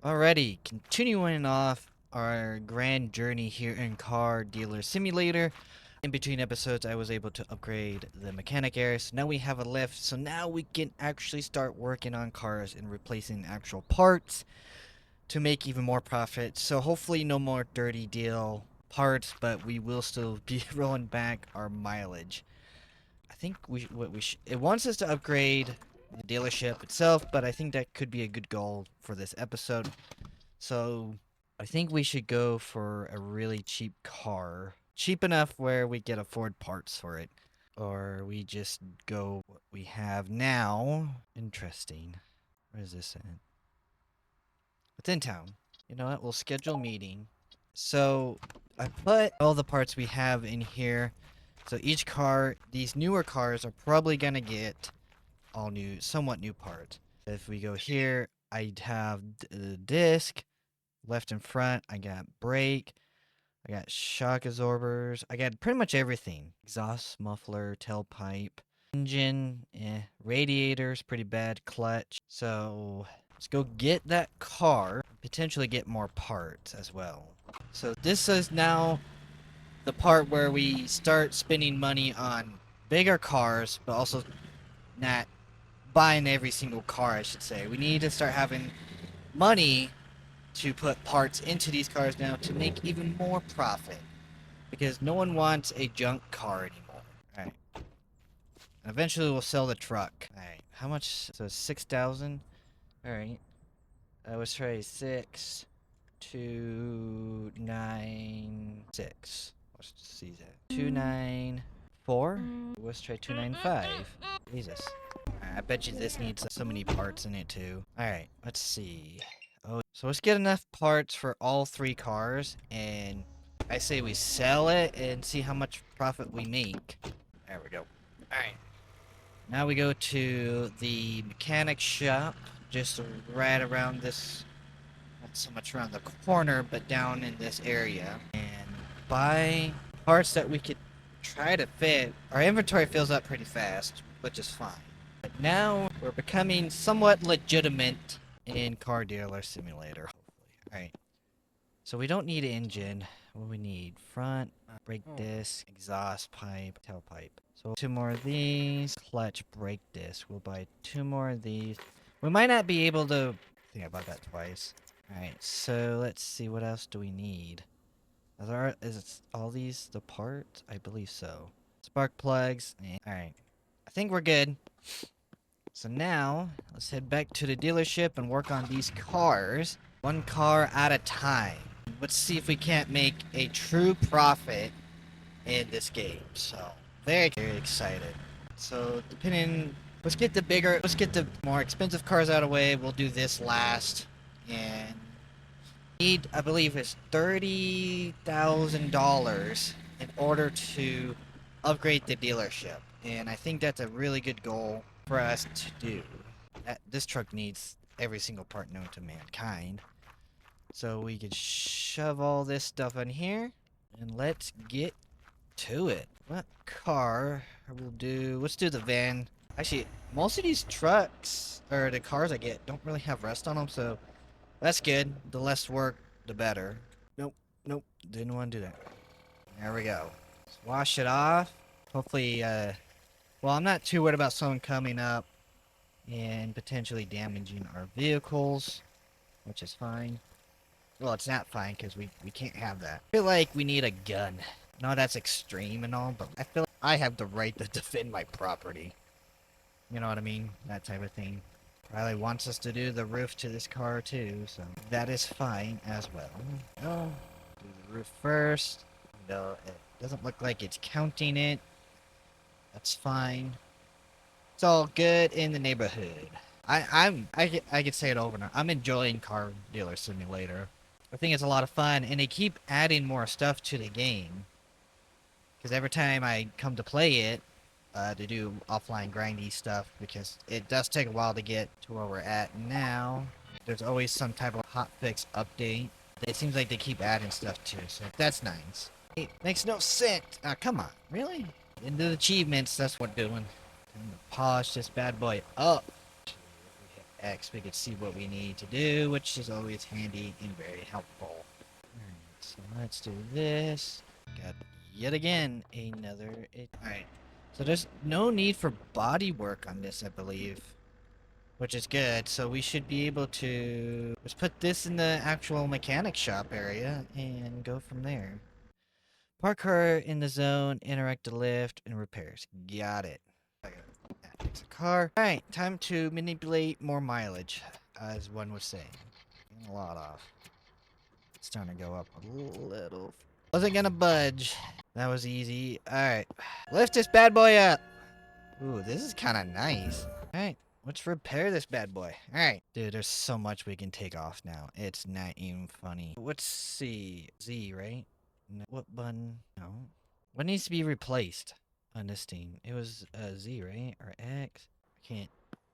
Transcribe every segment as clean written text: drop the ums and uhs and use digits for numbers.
Alrighty, continuing off our grand journey here in Car Dealer Simulator. In between episodes, I was able to upgrade the mechanic area, so now we have a lift. So now we can actually start working on cars and replacing actual parts to make even more profit. So hopefully no more dirty deal parts, but we will still be rolling back our mileage. I think it wants us to upgrade the dealership itself, but I think that could be a good goal for this episode. So I think we should go for a really cheap car. Cheap enough where we can afford parts for it. Or we just go what we have now. Interesting. Where is this at? It's in town. You know what? We'll schedule a meeting. So I put all the parts we have in here. So each car, these newer cars are probably gonna get all new, somewhat new parts. If we go here, I'd have the disc, left and front. I got brake. I got shock absorbers. I got pretty much everything. Exhaust, muffler, tailpipe, engine, radiators, pretty bad, clutch. So let's go get that car. Potentially get more parts as well. So this is now the part where we start spending money on bigger cars, but also not buying every single car, I should say. We need to start having money to put parts into these cars now to make even more profit. Because no one wants a junk car anymore. Alright. Eventually we'll sell the truck. Alright. How much? So 6,000? Alright. Let's try 6, 2, 9, 6. Let's see that. 294? Let's try 295. Jesus. I bet you this needs so many parts in it too. Alright, let's see. Oh, so let's get enough parts for all 3 cars, and I say we sell it and see how much profit we make. There we go. Alright. Now we go to the mechanic shop, just right around this, not so much around the corner, but down in this area, and buy parts that we could try to fit. Our inventory fills up pretty fast, which is fine. But now we're becoming somewhat legitimate in Car Dealer Simulator, hopefully. Alright. So we don't need an engine. What do we need? Front, brake disc, exhaust pipe, tailpipe. So 2 more of these. Clutch, brake disc. We'll buy 2 more of these. We might not be able to think about that twice. Alright, so let's see, what else do we need? Is it all these the parts? I believe so. Spark plugs. Alright. I think we're good. So now, let's head back to the dealership and work on these cars. 1 car at a time. Let's see if we can't make a true profit in this game. So, very, very excited. So, let's get the more expensive cars out of the way. We'll do this last. And need, I believe, is $30,000 in order to upgrade the dealership. And I think that's a really good goal for us to do. This truck needs every single part known to mankind. So we can shove all this stuff in here. And let's get to it. What car will do? Let's do the van. Actually, most of these trucks, or the cars I get, don't really have rust on them, so that's good. The less work, the better. Nope, nope, didn't want to do that. There we go. Let's wash it off. Hopefully, well, I'm not too worried about someone coming up and potentially damaging our vehicles, which is fine. Well, it's not fine because we can't have that. I feel like we need a gun. No, that's extreme and all, but I feel like I have the right to defend my property. You know what I mean? That type of thing. Riley wants us to do the roof to this car too, so that is fine as well. Oh, do the roof first. No, it doesn't look like it's counting it. That's fine. It's all good in the neighborhood. I could say it over and over. I'm enjoying Car Dealer Simulator. I think it's a lot of fun, and they keep adding more stuff to the game. Because every time I come to play it, to do offline grindy stuff, because it does take a while to get to where we're at now. There's always some type of hotfix update. It seems like they keep adding stuff too, so that's nice. It makes no sense. Come on, really? Into the achievements, that's what we're doing. Time to polish this bad boy up. X, we can see what we need to do, which is always handy and very helpful. Alright, so let's do this. Got yet again another. Alright, so there's no need for body work on this, I believe, which is good. So we should be able to just put this in the actual mechanic shop area and go from there. Park car in the zone, interact the lift, and repairs. Got it. Fix a car. Alright, time to manipulate more mileage, as one was saying. A lot off. It's starting to go up a little. Wasn't gonna budge. That was easy. Alright. Lift this bad boy up. Ooh, this is kind of nice. Alright, let's repair this bad boy. Alright. Dude, there's so much we can take off now. It's not even funny. Let's see. Z, right? No. What button? No. What needs to be replaced on this thing? It was Z, right? Or X? I can't.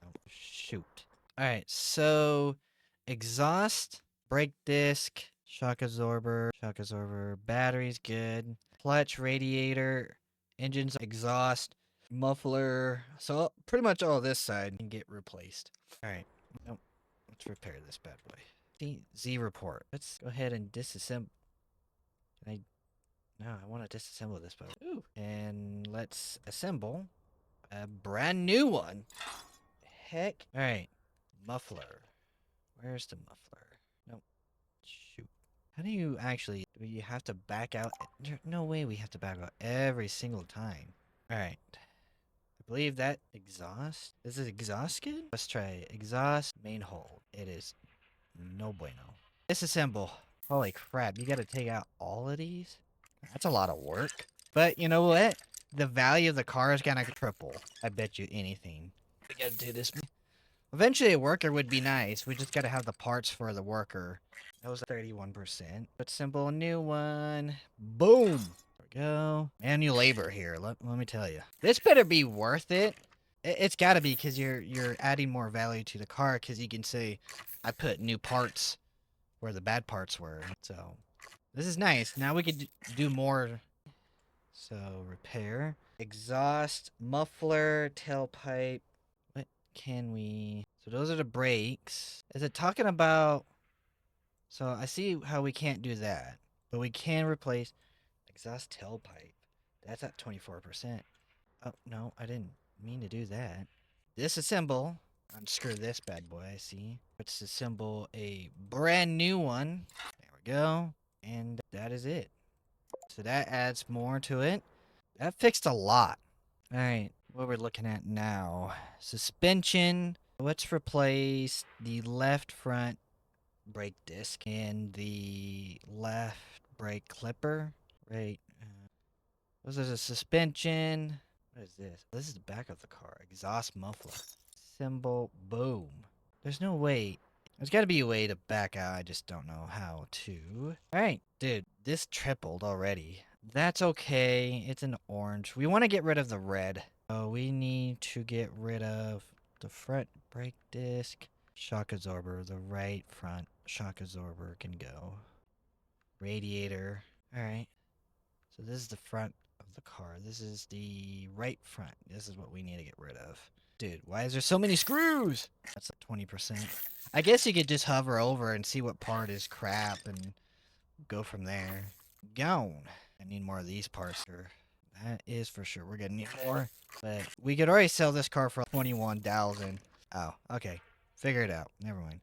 Oh, shoot. Alright, so exhaust, brake disc, shock absorber, battery's good, clutch, radiator, engines, exhaust, muffler. So pretty much all this side can get replaced. Alright, nope. Let's repair this bad boy. Z report. Let's go ahead and disassemble. No, I want to disassemble this boat. Ooh. And let's assemble a brand new one. Heck. Alright. Muffler. Where's the muffler? Nope. Shoot. How do you actually... Do you have to back out? There's no way we have to back out every single time. Alright. I believe that exhaust... Is it exhaust good? Let's try exhaust main hole. It is no bueno. Disassemble. Holy crap. You gotta take out all of these? That's a lot of work. But you know what? The value of the car is gonna triple. I bet you anything. We gotta do this. Eventually a worker would be nice. We just gotta have the parts for the worker. That was 31%. But simple, new one. Boom! There we go. Manual labor here, let me tell you. This better be worth it. It's gotta be, because you're adding more value to the car, because you can say, I put new parts where the bad parts were. So... This is nice. Now we could do more. So, repair. Exhaust, muffler, tailpipe. What can we... So those are the brakes. Is it talking about... So I see how we can't do that. But we can replace exhaust tailpipe. That's at 24%. Oh, no, I didn't mean to do that. Disassemble. Unscrew this bad boy, I see. Let's assemble a brand new one. There we go. And that is it. So that adds more to it. That fixed a lot. Alright, what we're looking at now. Suspension. Let's replace the left front brake disc and the left brake clipper. Right. This is a suspension. What is this? This is the back of the car. Exhaust muffler. Symbol. Boom. There's no way. There's got to be a way to back out. I just don't know how to. Alright, dude. This tripled already. That's okay. It's an orange. We want to get rid of the red. So we need to get rid of the front brake disc. Shock absorber. The right front shock absorber can go. Radiator. Alright. So this is the front of the car. This is the right front. This is what we need to get rid of. Dude, why is there so many screws? That's like 20%. I guess you could just hover over and see what part is crap and go from there. Gone. I need more of these parts here. That is for sure. We're gonna need more. But we could already sell this car for 21,000. Oh, okay. Figure it out. Never mind.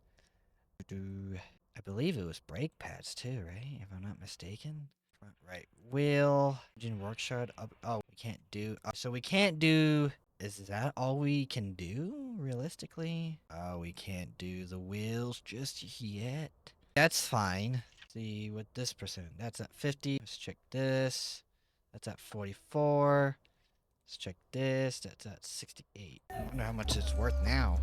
I believe it was brake pads too, right? If I'm not mistaken. Front right wheel. Engine workshop up. Oh, we can't do. So we can't do. Is that all we can do, realistically? Oh, we can't do the wheels just yet. That's fine. Let's see what this percent. That's at 50. Let's check this. That's at 44. Let's check this. That's at 68. I wonder how much it's worth now.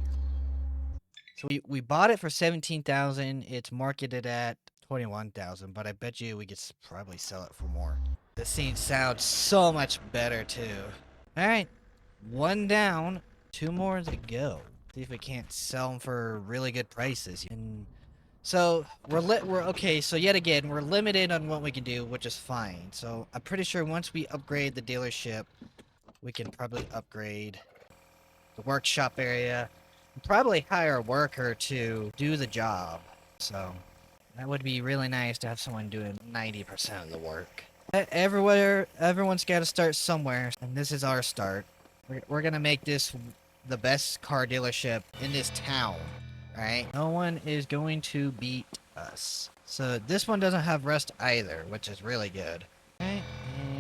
So we bought it for 17,000. It's marketed at 21,000, but I bet you we could probably sell it for more. This scene sounds so much better too. All right. One down, two more to go. See if we can't sell them for really good prices. And so we're okay. So yet again, we're limited on what we can do, which is fine. So I'm pretty sure once we upgrade the dealership, we can probably upgrade the workshop area Probably hire a worker to do the job. So that would be really nice to have someone doing 90% of the work. Everyone's got to start somewhere, and this is our start. We're gonna make this the best car dealership in this town, right? No one is going to beat us. So this one doesn't have rust either, which is really good. Right,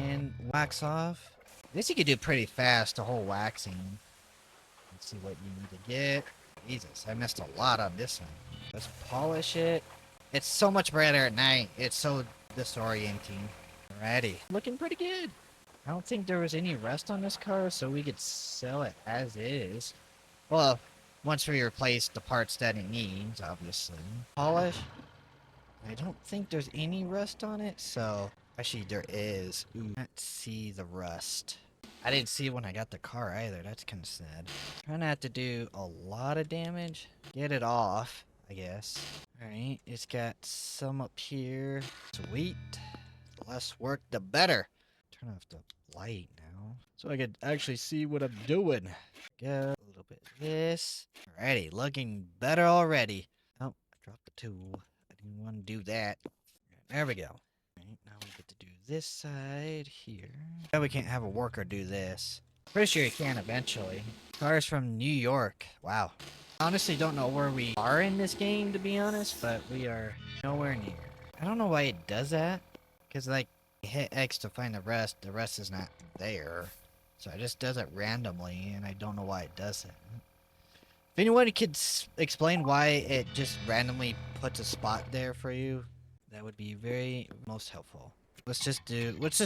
and wax off. This you could do pretty fast, the whole waxing. Let's see what you need to get. Jesus, I missed a lot on this one. Let's polish it. It's so much brighter at night. It's so disorienting. Alrighty. Looking pretty good. I don't think there was any rust on this car, so we could sell it as is. Well, once we replace the parts that it needs, obviously. Polish. I don't think there's any rust on it, so... Actually, there is. Ooh. Let's see the rust. I didn't see it when I got the car either. That's kind of sad. Trying not to do a lot of damage. Get it off, I guess. Alright, it's got some up here. Sweet. The less work, the better. Turn off the light now, so I could actually see what I'm doing. Go a little bit of this. Alrighty, looking better already. Oh, I dropped the tool. I didn't want to do that. There we go. Alright, now we get to do this side here. Now we can't have a worker do this. Pretty sure you can eventually. Cars from New York. Wow. Honestly don't know where we are in this game, to be honest, but we are nowhere near. I don't know why it does that. Because, like, you hit X to find the rest is not there. So it just does it randomly, and I don't know why it does it. If anyone could explain why it just randomly puts a spot there for you, that would be very most helpful. Let's just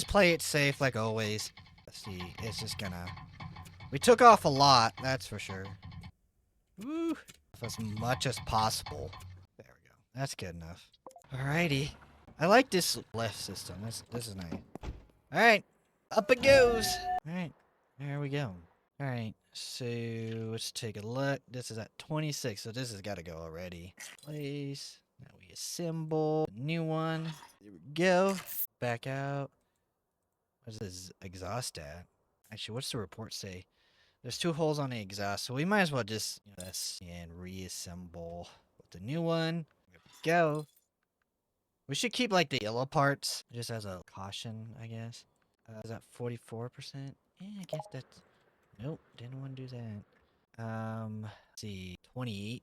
play it safe like always. Let's see, it's just gonna... We took off a lot, that's for sure. Woo! As much as possible. There we go. That's good enough. Alrighty. I like this lift system. This is nice. Alright. Up it goes! Alright. There we go. Alright. So, let's take a look. This is at 26, so this has got to go already. Place. Now we assemble. New one. There we go. Back out. What is this exhaust at? Actually, what's the report say? There's 2 holes on the exhaust, so we might as well just this and reassemble with the new one. There we go. We should keep like the yellow parts just as a caution, I guess. Is that 44%? Yeah, I guess that's... Nope, didn't want to do that. Let's see, 28%.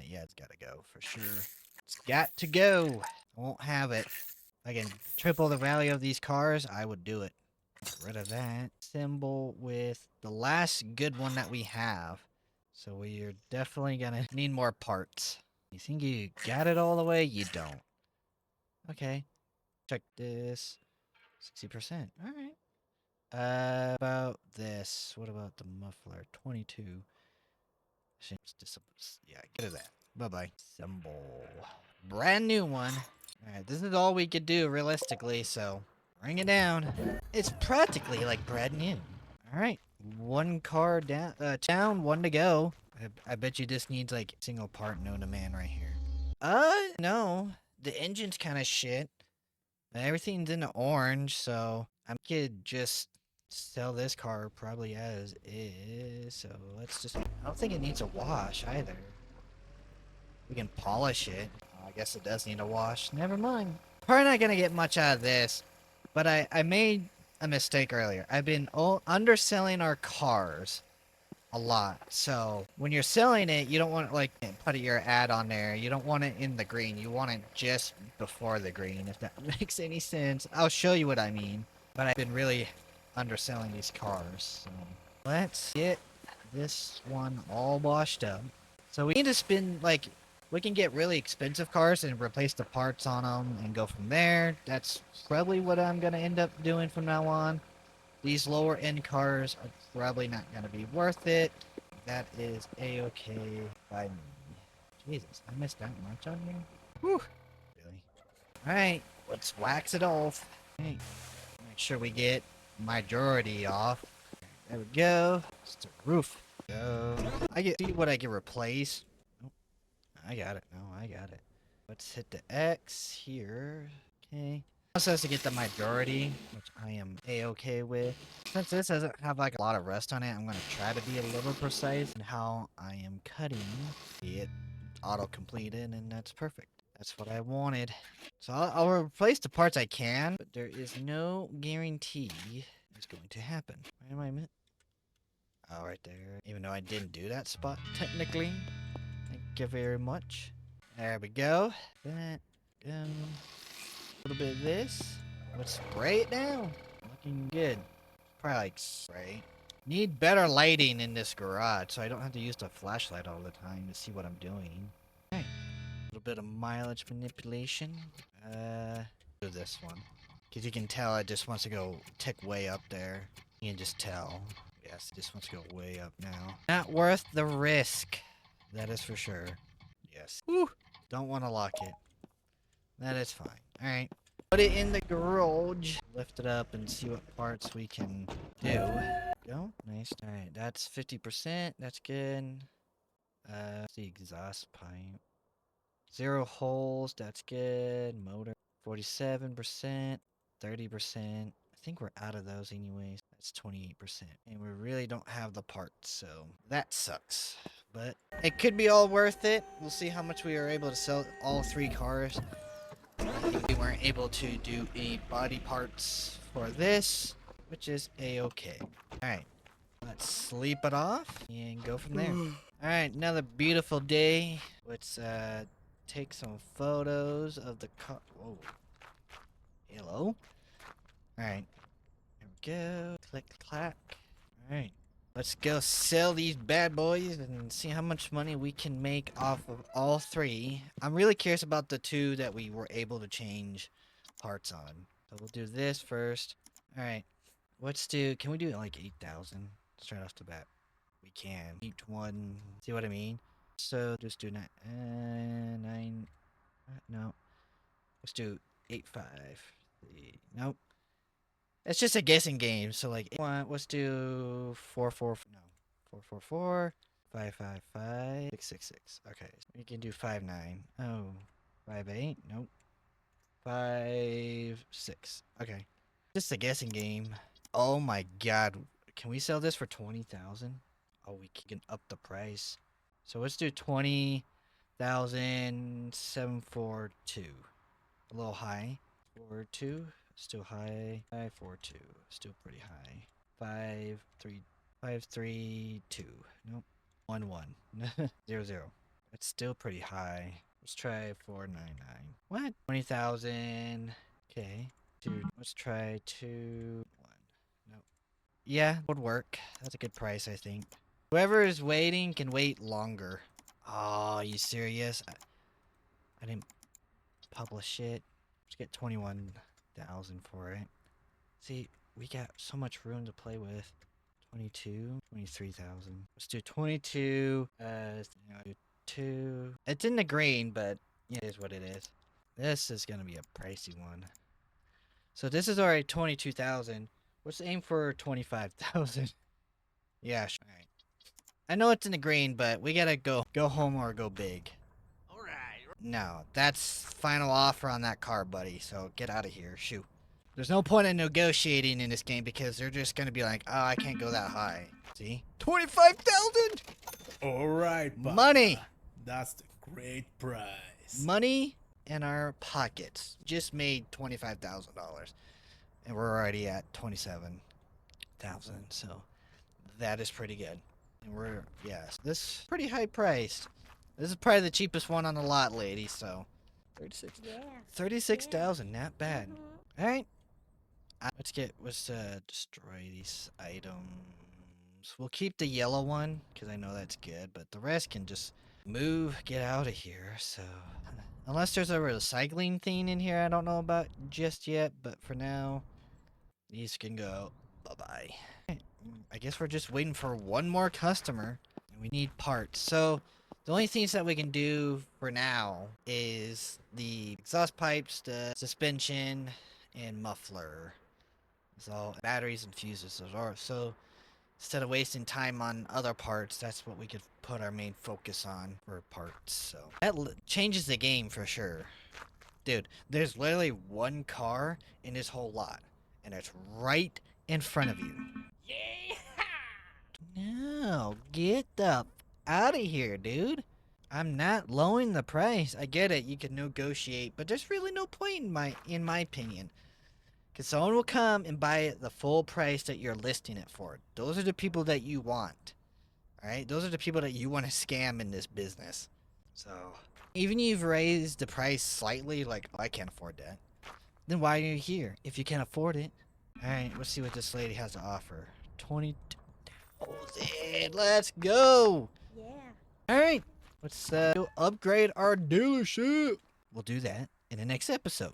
Yeah, it's gotta go for sure. It's got to go. I won't have it. If I can triple the value of these cars, I would do it. Get rid of that. Symbol with the last good one that we have. So we are definitely gonna need more parts. You think you got it all the way? You don't. Okay. Check this. 60%. Alright. About this. What about the muffler? 22. Yeah, get rid of that. Bye-bye. Symbol. Brand new one. Alright, this is all we could do realistically, so bring it down. It's practically like brand new. Alright. 1 car down, down, 1 to go. I bet you this needs like single part known to man right here. No. The engine's kind of shit. Everything's in the orange, so I could just sell this car probably as is. So let's just... I don't think it needs a wash either. We can polish it. Oh, I guess it does need a wash. Never mind. Probably not gonna get much out of this, but I made a mistake earlier. I've been underselling our cars a lot. So when you're selling it, you don't want to like put your ad on there. You don't want it in the green. You want it just before the green, if that makes any sense. I'll show you what I mean. But I've been really underselling these cars. So let's get this one all washed up. So we need to spin like we can get really expensive cars and replace the parts on them and go from there. That's probably what I'm gonna end up doing from now on. These lower end cars are probably not going to be worth it. That is a-okay by me. Jesus, I missed that much on here? Whew. Really? Alright, let's wax it off. Okay. Make sure we get majority off. There we go. It's the roof. Go. See what I can replace. Oh, I got it. No, I got it. Let's hit the X here. Okay. Also has to get the majority, which I am a-okay with. Since this doesn't have like a lot of rust on it, I'm gonna try to be a little precise in how I am cutting. It auto-completed, and that's perfect. That's what I wanted. So I'll replace the parts I can, but there is no guarantee it's going to happen. Where am I? Oh, right there. Even though I didn't do that spot technically. Thank you very much. There we go. That. Go. A little bit of this. Let's spray it down. Looking good. Probably like spray. Need better lighting in this garage so I don't have to use the flashlight all the time to see what I'm doing. Okay. A little bit of mileage manipulation. Do this one. Because you can tell it just wants to go tick way up there. You can just tell. Yes, it just wants to go way up now. Not worth the risk. That is for sure. Yes. Woo! Don't want to lock it. That is fine. Alright. Put it in the garage. Lift it up and see what parts we can do. Go. Nice. Alright, that's 50%. That's good. The exhaust pipe. 0 holes. That's good. Motor. 47%. 30%. I think we're out of those anyways. That's 28%. And we really don't have the parts, so that sucks. But it could be all worth it. We'll see how much we are able to sell all 3 cars. We weren't able to do any body parts for this, which is a-okay. Alright, let's sleep it off and go from there. Alright, another beautiful day. Let's take some photos of the car. Whoa. Hello? Alright, here we go. Click, clack. Alright. Let's go sell these bad boys and see how much money we can make off of all 3. I'm really curious about the 2 that we were able to change parts on. So we'll do this first. Alright. Let's do... Can we do it like 8,000? Straight off the bat. We can. 8-1. See what I mean? So just do 9... no. Let's do 8-5. Nope. It's just a guessing game, so like, let's do 4-4, no, 4-4-4, 5-5-5, 6-6-6. Okay, we can do 5-9. Oh, 5-8, nope. 5-6. Okay, just a guessing game. Oh my god, can we sell this for 20,000? Oh, we can up the price. So let's do 20,742. A little high. 4-2. Still high. 5-4-2. Still pretty high. 5-3. 5-3-2. Nope. 1-1. 0-0. It's still pretty high. Let's try 4-9-9. What? 20,000. Okay. Dude, let's try 2-1. Nope. Yeah, would work. That's a good price, I think. Whoever is waiting can wait longer. Oh, you serious? I didn't publish it. Let's get 21,000 for it. See, we got so much room to play with. 22, 23,000. Let's do 22. 2. It's in the green, but it is what it is. This is gonna be a pricey one. So this is already 22,000. Let's aim for 25,000. Yeah, sure. All right. I know it's in the green, but we gotta go home or go big. No, that's final offer on that car, buddy. So get out of here. Shoot. There's no point in negotiating in this game because they're just gonna be like, oh, I can't go that high. See? 25,000! All right, Papa. Money! That's the great price. Money in our pockets. Just made $25,000. And we're already at 27,000. So that is pretty good. And we're, yes, this is pretty high priced. This is probably the cheapest one on the lot, lady, so 36,000, not bad. All right. Let's destroy these items. We'll keep the yellow one because I know that's good, but the rest can just get out of here. So unless there's a recycling thing in here I don't know about just yet, but for now these can go. Bye-bye. I guess we're just waiting for one more customer. We need parts. So the only things that we can do for now is the exhaust pipes, the suspension, and muffler. So batteries and fuses. So instead of wasting time on other parts, that's what we could put our main focus on for parts. So that changes the game for sure. Dude, there's literally one car in this whole lot, and it's right in front of you. Yeah. No, get the out of here, dude. I'm not lowering the price. I get it, you can negotiate, but there's really no point in my opinion. Because someone will come and buy it the full price that you're listing it for. Those are the people that you want. Alright? Those are the people that you want to scam in this business. So, even if you've raised the price slightly, like, oh, I can't afford that, then why are you here if you can't afford it? Alright, let's see what this lady has to offer. 22,000. Let's go! Yeah. Alright, let's upgrade our dealership. We'll do that in the next episode.